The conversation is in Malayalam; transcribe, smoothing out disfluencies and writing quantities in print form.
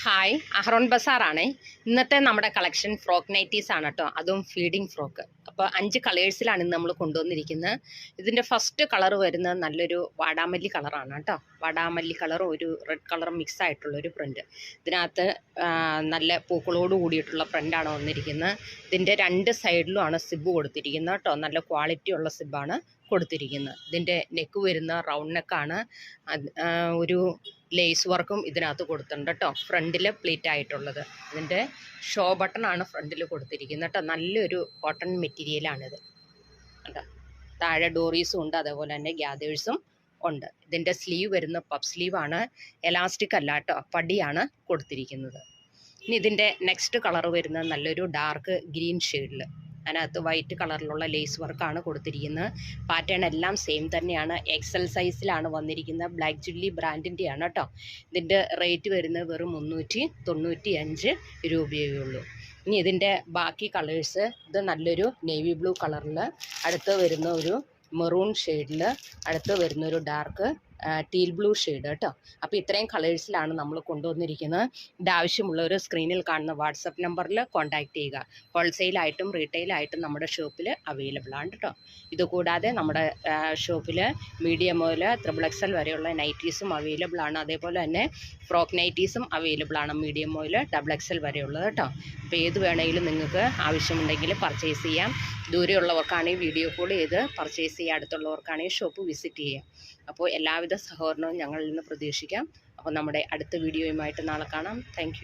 ഹായ്, അഹ്റോൺ ബസാറാണേ. ഇന്നത്തെ നമ്മുടെ കളക്ഷൻ ഫ്രോക്ക് നൈറ്റീസ് ആണ് കേട്ടോ, അതും ഫീഡിങ് ഫ്രോക്ക്. അപ്പോൾ 5 കളേഴ്സിലാണ് ഇന്ന് നമ്മൾ കൊണ്ടുവന്നിരിക്കുന്നത്. ഇതിൻ്റെ ഫസ്റ്റ് കളർ വരുന്നത് നല്ലൊരു വാടാമല്ലി കളറാണ് കേട്ടോ. വാടാമല്ലി കളറും ഒരു റെഡ് കളറും മിക്സ് ആയിട്ടുള്ളൊരു പ്രിൻറ്റ്. ഇതിനകത്ത് നല്ല പൂക്കളോട് കൂടിയിട്ടുള്ള പ്രിൻ്റാണ് വന്നിരിക്കുന്നത്. ഇതിൻ്റെ 2 സൈഡിലുമാണ് സിബ് കൊടുത്തിരിക്കുന്നത് കേട്ടോ. നല്ല ക്വാളിറ്റി ഉള്ള സിബാണ് കൊടുത്തിരിക്കുന്നത്. ഇതിൻ്റെ നെക്ക് വരുന്ന റൗണ്ട് നെക്കാണ്. ഒരു ലേസ് വർക്കും ഇതിനകത്ത് കൊടുത്തിട്ടുണ്ട് കേട്ടോ. ഫ്രണ്ടിൽ പ്ലീറ്റ് ആയിട്ടുള്ളത്. ഇതിൻ്റെ ഷോ ബട്ടണാണ് ഫ്രണ്ടിൽ കൊടുത്തിരിക്കുന്നത് കേട്ടോ. നല്ലൊരു കോട്ടൺ മെറ്റീരിയലാണിത് കേട്ടോ. താഴെ ഡോറീസും ഉണ്ട്, അതേപോലെ തന്നെ ഗ്യാദേഴ്സും ഉണ്ട്. ഇതിൻ്റെ സ്ലീവ് വരുന്ന പഫ് സ്ലീവാണ്, എലാസ്റ്റിക് അല്ല കേട്ടോ, പടിയാണ് കൊടുത്തിരിക്കുന്നത്. ഇനി ഇതിൻ്റെ നെക്സ്റ്റ് കളർ വരുന്നത് നല്ലൊരു ഡാർക്ക് ഗ്രീൻ ഷെയ്ഡിൽ, അതിനകത്ത് വൈറ്റ് കളറിലുള്ള ലേസ് വർക്കാണ് കൊടുത്തിരിക്കുന്നത്. പാറ്റേൺ എല്ലാം സെയിം തന്നെയാണ്. എക്സൽ സൈസിലാണ് വന്നിരിക്കുന്നത്. ബ്ലാക്ക് ചില്ലി ബ്രാൻഡിൻ്റെയാണ് കേട്ടോ. ഇതിൻ്റെ റേറ്റ് വരുന്നത് വെറും 395 രൂപയേ ഉള്ളൂ. ഇനി ഇതിൻ്റെ ബാക്കി കളേഴ്സ്, ഇത് നല്ലൊരു നേവി ബ്ലൂ കളറിൽ, അടുത്ത് വരുന്ന ഒരു മെറൂൺ ഷെയ്ഡിൽ, അടുത്ത് വരുന്നൊരു ഡാർക്ക് ടീൽ ബ്ലൂ ഷെയ്ഡ് കേട്ടോ. അപ്പോൾ ഇത്രയും കളേഴ്സിലാണ് നമ്മൾ കൊണ്ടുവന്നിരിക്കുന്നത്. ഇതാവശ്യമുള്ളവർ സ്ക്രീനിൽ കാണുന്ന വാട്സപ്പ് നമ്പറിൽ കോൺടാക്റ്റ് ചെയ്യുക. ഹോൾസെയിലായിട്ടും റീറ്റെയിലായിട്ടും നമ്മുടെ ഷോപ്പിൽ അവൈലബിൾ ആണ് കേട്ടോ. ഇതുകൂടാതെ നമ്മുടെ ഷോപ്പിൽ മീഡിയം മുതൽ XXL വരെയുള്ള നൈറ്റീസും അവൈലബിൾ ആണ്. അതേപോലെ തന്നെ ഫ്രോക്ക് നൈറ്റീസും അവൈലബിൾ ആണ്, മീഡിയം മുതൽ XXL വരെയുള്ളത് കേട്ടോ. അപ്പോൾ ഏത് വേണമെങ്കിലും നിങ്ങൾക്ക് ആവശ്യമുണ്ടെങ്കിൽ പർച്ചേസ് ചെയ്യാം. ദൂരെയുള്ളവർക്കാണെങ്കിൽ വീഡിയോ കോൾ ചെയ്ത് പർച്ചേസ് ചെയ്യുക, അടുത്തുള്ളവർക്കാണെങ്കിൽ ഷോപ്പ് വിസിറ്റ് ചെയ്യാം. അപ്പോൾ എല്ലാവിധ സഹകരണവും ഞങ്ങളിൽ നിന്ന് പ്രതീക്ഷിക്കാം. അപ്പോൾ നമ്മുടെ അടുത്ത വീഡിയോയുമായിട്ട് നാളെ കാണാം. താങ്ക്